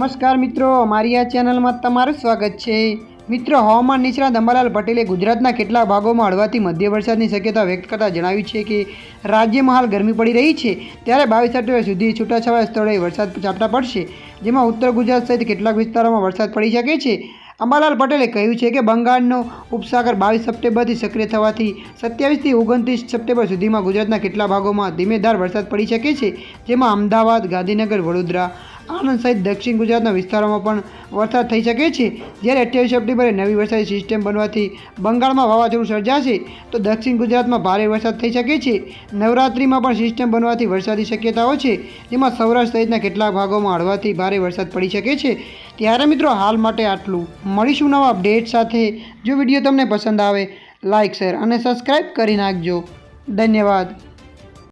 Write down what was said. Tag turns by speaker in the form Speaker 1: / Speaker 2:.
Speaker 1: નમસ્કાર મિત્રો, મારી આ ચેનલમાં તમારું સ્વાગત છે। મિત્રો, હવામાન નિષ્ણાત અંબાલાલ પટેલે ગુજરાતના કેટલાક ભાગોમાં હળવાથી મધ્ય વરસાદની શક્યતા વ્યક્ત કરતા જણાવ્યું છે કે રાજ્યમાં હાલ ગરમી પડી રહી છે, ત્યારે 22 સપ્ટેમ્બર સુધી છૂટાછવાયા સ્થળોએ વરસાદ ઝાપટા પડશે, જેમાં ઉત્તર ગુજરાત સહિત કેટલાક વિસ્તારોમાં વરસાદ પડી શકે છે। અંબાલાલ પટેલે કહ્યું છે કે બંગાળનો ઉપસાગર 22 સપ્ટેમ્બરથી સક્રિય થવાથી 27 થી 29 સપ્ટેમ્બર સુધીમાં ગુજરાતના કેટલાક ભાગોમાં ધીમેધાર વરસાદ પડી શકે છે, જેમાં અમદાવાદ, ગાંધીનગર, વડોદરા, આણંદ સહિત દક્ષિણ ગુજરાતના વિસ્તારોમાં પણ વરસાદ થઈ શકે છે। જ્યારે 28 સપ્ટેમ્બરે નવી વરસાદી સિસ્ટમ બનવાથી બંગાળમાં વાવાઝોડું સર્જાશે તો દક્ષિણ ગુજરાતમાં ભારે વરસાદ થઈ શકે છે। નવરાત્રિમાં પણ સિસ્ટમ બનવાથી વરસાદી શક્યતાઓ છે, જેમાં સૌરાષ્ટ્ર સહિતના કેટલાક ભાગોમાં હળવાથી ભારે વરસાદ પડી શકે છે। ત્યારે મિત્રો, હાલ માટે આટલું। મળીશું નવા અપડેટ સાથે। જો વિડીયો તમને પસંદ આવે, લાઇક, શેર અને સબસ્ક્રાઈબ કરી નાખજો। ધન્યવાદ।